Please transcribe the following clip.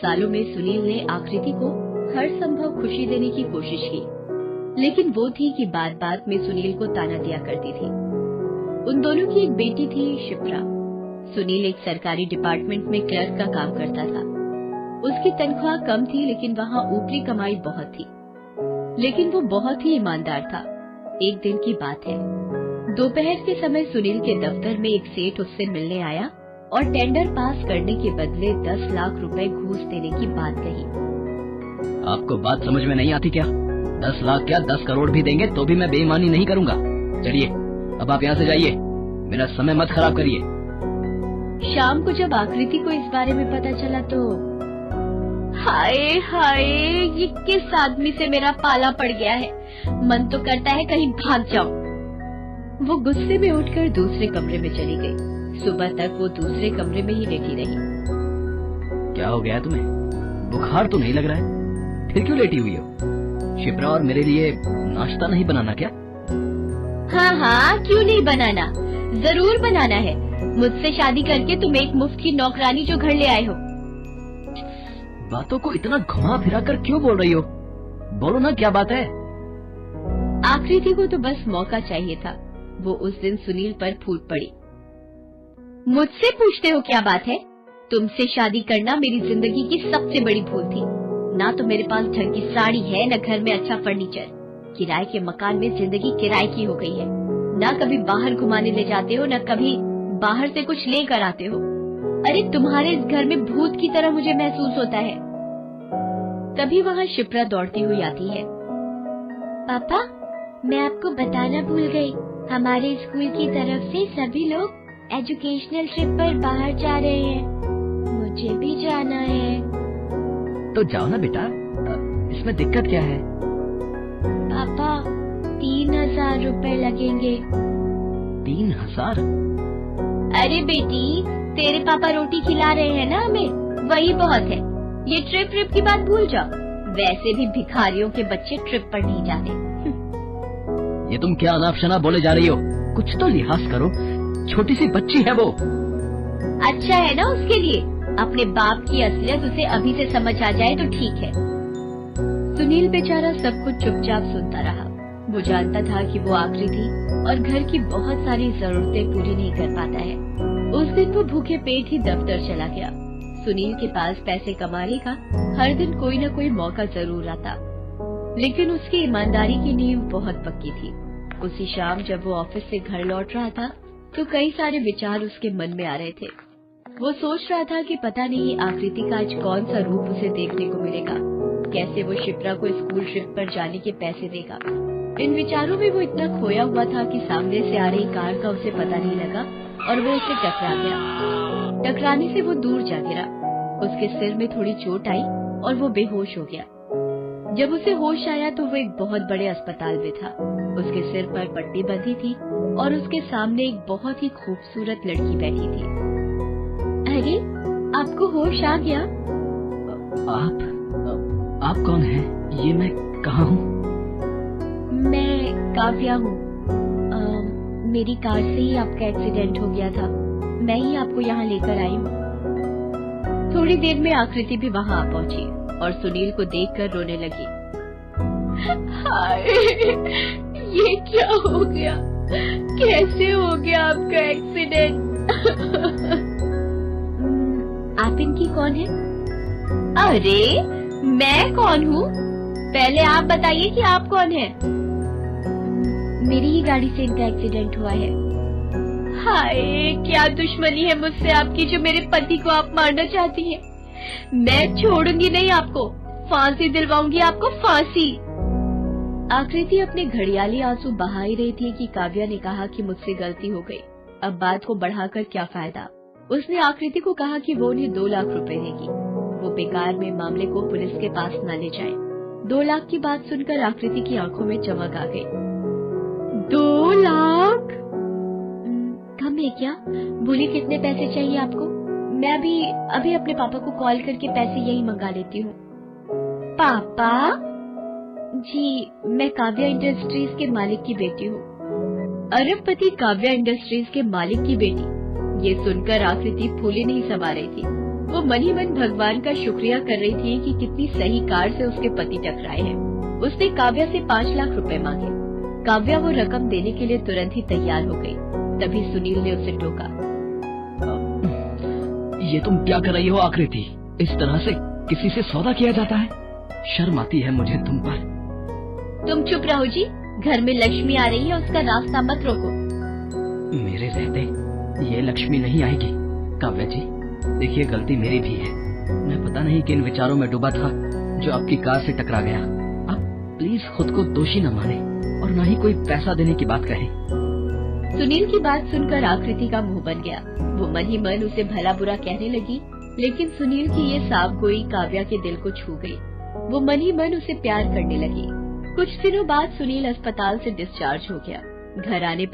सालों में सुनील ने आकृति को हर संभव खुशी देने की कोशिश की, लेकिन वो थी कि बात बात में सुनील को ताना दिया करती थी। उन दोनों की एक बेटी थी, शिप्रा। सुनील एक सरकारी डिपार्टमेंट में क्लर्क का काम करता था। उसकी तनख्वाह कम थी, लेकिन वहाँ ऊपरी कमाई बहुत थी। लेकिन वो बहुत ही ईमानदार था। एक दिन की बात है, दोपहर के समय सुनील के दफ्तर में एक सेठ उससे मिलने आया और टेंडर पास करने के बदले 10 लाख रुपए घूस देने की बात कही। आपको बात समझ में नहीं आती क्या? 10 लाख क्या 10 करोड़ भी देंगे तो भी मैं बेईमानी नहीं करूंगा। चलिए अब आप यहाँ से जाइए, मेरा समय मत खराब करिए। शाम को जब आकृति को इस बारे में पता चला तो हाय हाय, ये किस आदमी से मेरा पाला पड़ गया है। मन तो करता है कहीं भाग जाऊं। वो गुस्से में उठकर दूसरे कमरे में चली गई। सुबह तक वो दूसरे कमरे में ही लेटी रही। क्या हो गया तुम्हें? बुखार तो नहीं लग रहा है? फिर क्यों लेटी हुई हो? शिप्रा और मेरे लिए नाश्ता नहीं बनाना क्या? हाँ हाँ, क्यों नहीं बनाना, जरूर बनाना है। मुझसे शादी करके तुम एक मुफ्त की नौकरानी जो घर ले आए हो। बातों को इतना घुमा फिरा कर क्यों बोल रही हो? बोलो ना, क्या बात है? आकृति को तो बस मौका चाहिए था। वो उस दिन सुनील पर फूट पड़ी। मुझसे पूछते हो क्या बात है? तुमसे शादी करना मेरी जिंदगी की सबसे बड़ी भूल थी। ना तो मेरे पास ढंग की साड़ी है, न घर में अच्छा फर्नीचर। किराए के मकान में जिंदगी किराए की हो गई है। ना कभी बाहर घुमाने ले जाते हो, न कभी बाहर से कुछ लेकर आते हो। अरे तुम्हारे इस घर में भूत की तरह मुझे महसूस होता है। तभी वहाँ शिप्रा दौड़ती हुई आती है। पापा, मैं आपको बताना भूल गई, हमारे स्कूल की तरफ से सभी लोग एजुकेशनल ट्रिप पर बाहर जा रहे हैं। मुझे भी जाना है। तो जाओ ना बेटा, इसमें दिक्कत क्या है? पापा, 3000 रुपए लगेंगे। 3000? अरे बेटी, तेरे पापा रोटी खिला रहे हैं ना हमें, वही बहुत है। ये ट्रिप की बात भूल जाओ। वैसे भी भिखारियों के बच्चे ट्रिप पर नहीं जाते। ये तुम क्या अनाप शनाप बोले जा रही हो? कुछ तो लिहाज करो, छोटी सी बच्ची है वो। अच्छा है ना उसके लिए, अपने बाप की असलियत उसे अभी से समझ आ जाए तो ठीक है। सुनील बेचारा सब कुछ चुपचाप सुनता रहा। वो जानता था कि वो आखिरी थी और घर की बहुत सारी जरूरतें पूरी नहीं कर पाता है। उस दिन वो भूखे पेट ही दफ्तर चला गया। सुनील के पास पैसे कमाने का हर दिन कोई न कोई मौका जरूर आता, लेकिन उसकी ईमानदारी की नींव बहुत पक्की थी। उसी शाम जब वो ऑफिस से घर लौट रहा था तो कई सारे विचार उसके मन में आ रहे थे। वो सोच रहा था कि पता नहीं आकृति का आज कौन सा रूप उसे देखने को मिलेगा, कैसे वो शिप्रा को स्कूल ट्रिप पर जाने के पैसे देगा। इन विचारों में वो इतना खोया हुआ था कि सामने से आ रही कार का उसे पता नहीं लगा और वो उसे टकरा गया। टकराने से वो दूर जा गिरा। उसके सिर में थोड़ी चोट आई और वो बेहोश हो गया। जब उसे होश आया तो वो एक बहुत बड़े अस्पताल में था। उसके सिर पर पट्टी बंधी थी और उसके सामने एक बहुत ही खूबसूरत लड़की बैठी थी। अरे, आपको होश आ गया? आप कौन हैं? ये मैं कहाँ हूँ? मैं काव्या हूँ। मेरी कार से ही आपका एक्सीडेंट हो गया था। मैं ही आपको यहाँ लेकर आई हूँ। थोड़ी देर में आकृति भी वहाँ आ पहुँची और सुनील को देखकर रोने लगी। हाय, ये क्या हो गया? कैसे हो गया आपका एक्सीडेंट? आप इनकी कौन है? अरे, मैं कौन हूँ? पहले आप बताइए कि आप कौन है? मेरी ही गाड़ी से इनका एक्सीडेंट हुआ है। हाय, क्या दुश्मनी है मुझसे आपकी जो मेरे पति को आप मारना चाहती हैं? मैं छोड़ूंगी नहीं आपको, फांसी दिलवाऊंगी आपको, फांसी। आकृति अपने घड़ियाली आंसू बहा ही रही थी कि काव्या ने कहा कि मुझसे गलती हो गई। अब बात को बढ़ाकर क्या फायदा। उसने आकृति को कहा कि वो उन्हें 2 लाख रुपए देगी। वो बेकार में मामले को पुलिस के पास न ले जाए। 2 लाख की बात सुनकर आकृति की आंखों में चमक आ गई। 2 लाख? कम है क्या? बोलिए, कितने पैसे चाहिए आपको? मैं अभी अपने पापा को कॉल करके पैसे यही मंगा लेती हूँ। पापा जी, मैं काव्या इंडस्ट्रीज के मालिक की बेटी हूँ। अरबपति काव्या इंडस्ट्रीज के मालिक की बेटी? ये सुनकर आकृति फूले नहीं समा रही थी। वो मन ही मन भगवान का शुक्रिया कर रही थी कि कितनी सही कार से उसके पति टकराए हैं। उसने काव्या से 5 लाख रुपए मांगे। काव्या वो रकम देने के लिए तुरंत ही तैयार हो गई। तभी सुनील ने उसे टोका। ये तुम क्या कर रही हो आकृति? इस तरह से किसी से सौदा किया जाता है? शर्म आती है मुझे तुम पर। तुम चुप रहो जी, घर में लक्ष्मी आ रही है, उसका रास्ता मत रोको। मेरे रहते ये लक्ष्मी नहीं आएगी। काव्या जी देखिए, गलती मेरी भी है। मैं पता नहीं किन विचारों में डूबा था जो आपकी कार से टकरा गया। आप प्लीज खुद को दोषी न माने और न ही कोई पैसा देने की बात कहें। सुनील की बात सुनकर आकृति का मुंह बन गया। वो मन ही मन उसे भला बुरा कहने लगी, लेकिन सुनील की ये साफ गोई काव्या के दिल को छू गई। वो मन ही मन उसे प्यार करने लगी। कुछ दिनों बाद सुनील अस्पताल से डिस्चार्ज हो गया। घर आने पर